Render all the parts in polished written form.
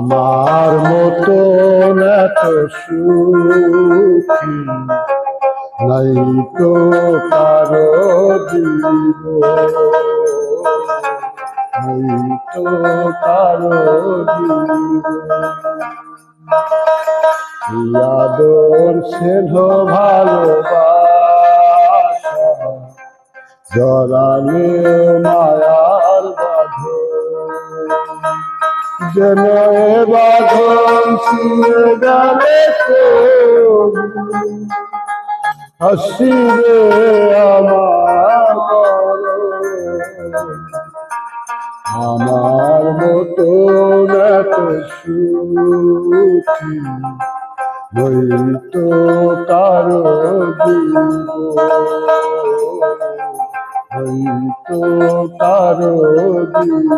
আমার মতো এত সুখী নাই তো কারো জীব, নাই তো কারো জীব। আদর স্নেহ ভালোবাসা জড়ালে মায়ার বাঁধন, যেন এ বাঁধন ছিঁড়ে গেলে হাসিবে আমার মরণ। আমার মতো এত সুখী হইতো কারো জীব, হইতো কারো জীব।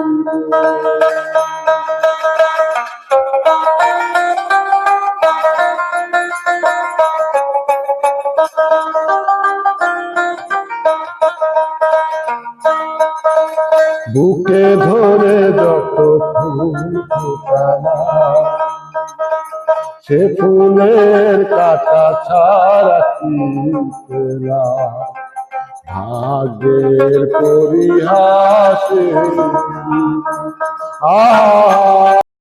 বুকে ধরে যত ফুল ফোটানা, সে ফুলের কাটা ছাড়া কি পেলাম, ভাগ্যের পরিহাসে